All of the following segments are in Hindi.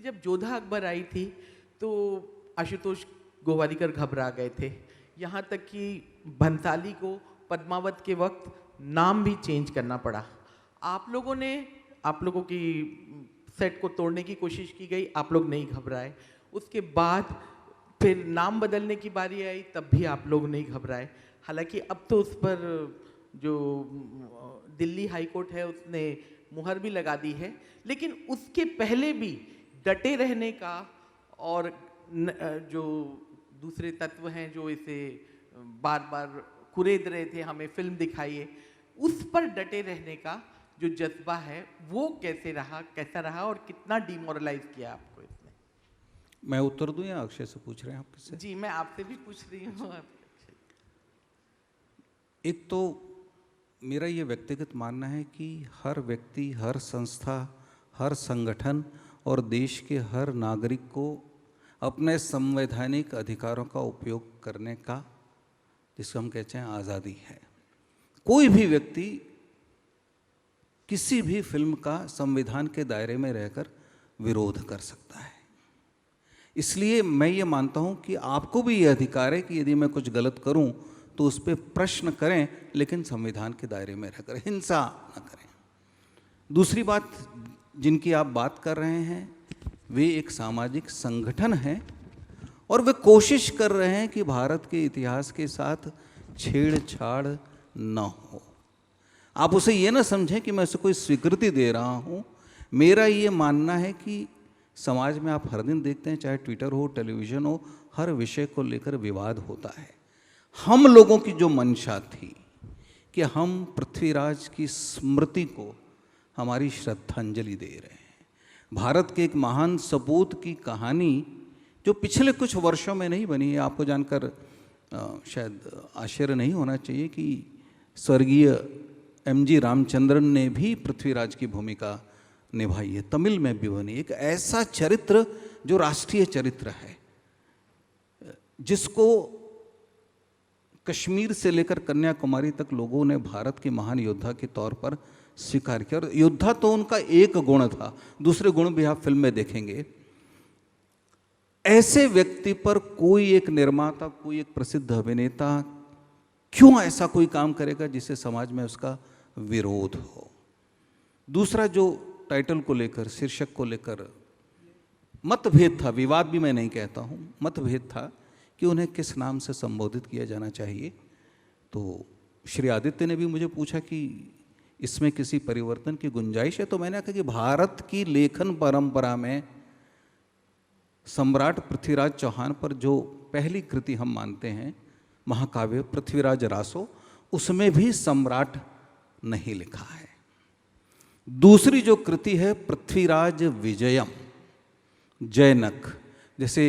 जब जोधा अकबर आई थी तो आशुतोष गोवारिकर घबरा गए थे, यहाँ तक कि भंसाली को पद्मावत के वक्त नाम भी चेंज करना पड़ा। आप लोगों की सेट को तोड़ने की कोशिश की गई, आप लोग नहीं घबराए। उसके बाद फिर नाम बदलने की बारी आई, तब भी आप लोग नहीं घबराए। हालांकि अब तो उस पर जो दिल्ली हाई कोर्ट है उसने मुहर भी लगा दी है, लेकिन उसके पहले भी डटे रहने का और जो दूसरे तत्व हैं जो इसे बार बार कुरेद रहे थे हमें फिल्म दिखाइए, उस पर डटे रहने का जो जज्बा है वो कैसा रहा और कितना डिमोरलाइज किया आपको इसने? मैं उत्तर दूं या अक्षय से पूछ रहे हैं आप किससे? जी, मैं आपसे भी पूछ रही हूँ। एक तो मेरा ये व्यक्तिगत मानना है कि हर व्यक्ति, हर संस्था, हर संगठन और देश के हर नागरिक को अपने संवैधानिक अधिकारों का उपयोग करने का, जिसको हम कहते हैं आज़ादी है। कोई भी व्यक्ति किसी भी फिल्म का संविधान के दायरे में रहकर विरोध कर सकता है। इसलिए मैं ये मानता हूँ कि आपको भी ये अधिकार है कि यदि मैं कुछ गलत करूँ तो उस पर प्रश्न करें, लेकिन संविधान के दायरे में रहकर, हिंसा न करें। दूसरी बात जिनकी आप बात कर रहे हैं वे एक सामाजिक संगठन है और वे कोशिश कर रहे हैं कि भारत के इतिहास के साथ छेड़छाड़ न हो। आप उसे ये ना समझें कि मैं उसे कोई स्वीकृति दे रहा हूँ। मेरा ये मानना है कि समाज में आप हर दिन देखते हैं, चाहे ट्विटर हो, टेलीविज़न हो, हर विषय को लेकर विवाद होता है। हम लोगों की जो मंशा थी कि हम पृथ्वीराज की स्मृति को हमारी श्रद्धांजलि दे रहे हैं। भारत के एक महान सपूत की कहानी जो पिछले कुछ वर्षों में नहीं बनी है, आपको जानकर शायद आश्चर्य नहीं होना चाहिए कि स्वर्गीय एम.जी. रामचंद्रन ने भी पृथ्वीराज की भूमिका निभाई है, तमिल में भी बनी। एक ऐसा चरित्र जो राष्ट्रीय चरित्र है, जिसको कश्मीर से लेकर कन्याकुमारी तक लोगों ने भारत के महान योद्धा के तौर पर स्वीकार किया। और योद्धा तो उनका एक गुण था, दूसरे गुण भी आप फिल्म में देखेंगे। ऐसे व्यक्ति पर कोई एक निर्माता, कोई एक प्रसिद्ध अभिनेता क्यों ऐसा कोई काम करेगा जिससे समाज में उसका विरोध हो? दूसरा, जो टाइटल को लेकर, शीर्षक को लेकर मतभेद था, विवाद भी मैं नहीं कहता हूँ, मतभेद था कि उन्हें किस नाम से संबोधित किया जाना चाहिए। तो श्री आदित्य ने भी मुझे पूछा कि इसमें किसी परिवर्तन की गुंजाइश है, तो मैंने कहा कि भारत की लेखन परंपरा में सम्राट पृथ्वीराज चौहान पर जो पहली कृति हम मानते हैं, महाकाव्य पृथ्वीराज रासो, उसमें भी सम्राट नहीं लिखा है। दूसरी जो कृति है पृथ्वीराज विजयम, जयनक, जैसे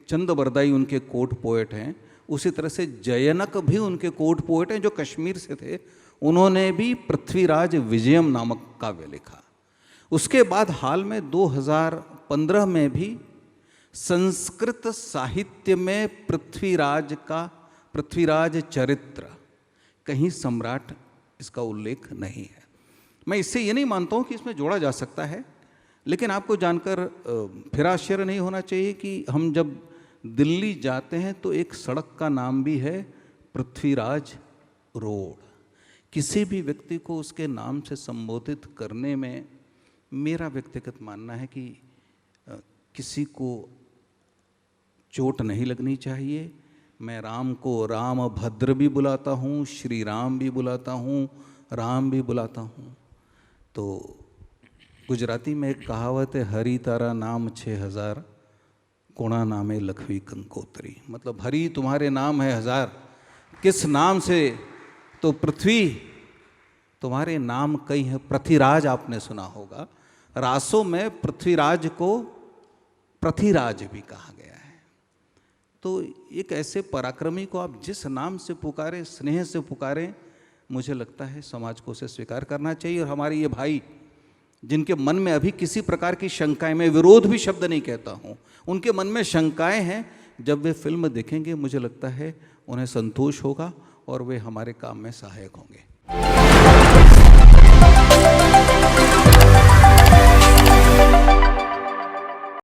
चंदबरदाई उनके कोर्ट पोएट हैं, उसी तरह से जयनक भी उनके कोर्ट पोएट हैं जो कश्मीर से थे। उन्होंने भी पृथ्वीराज विजयम नामक काव्य लिखा। उसके बाद हाल में 2015 में भी संस्कृत साहित्य में पृथ्वीराज चरित्र, कहीं सम्राट इसका उल्लेख नहीं है। मैं इससे ये नहीं मानता हूँ कि इसमें जोड़ा जा सकता है, लेकिन आपको जानकर फिर आश्चर्य नहीं होना चाहिए कि हम जब दिल्ली जाते हैं तो एक सड़क का नाम भी है पृथ्वीराज रोड। किसी भी व्यक्ति को उसके नाम से संबोधित करने में मेरा व्यक्तिगत मानना है कि किसी को चोट नहीं लगनी चाहिए। मैं राम को राम भद्र भी बुलाता हूँ, श्री राम भी बुलाता हूँ, राम भी बुलाता हूँ। तो गुजराती में एक कहावत है, हरि तारा नाम 6000, कोणा नामे लखवी कंकोत्री। मतलब हरि तुम्हारे नाम है 1000, किस नाम से? तो पृथ्वी तुम्हारे नाम कई है। पृथ्वीराज आपने सुना होगा, रासों में पृथ्वीराज को पृथ्वीराज भी कहा गया है। तो एक ऐसे पराक्रमी को आप जिस नाम से पुकारें, स्नेह से पुकारें, मुझे लगता है समाज को उसे स्वीकार करना चाहिए। और हमारे ये भाई जिनके मन में अभी किसी प्रकार की शंकाएं, मैं विरोध भी शब्द नहीं कहता हूँ, उनके मन में शंकाएं हैं, जब वे फिल्म देखेंगे मुझे लगता है उन्हें संतोष होगा और वे हमारे काम में सहायक होंगे।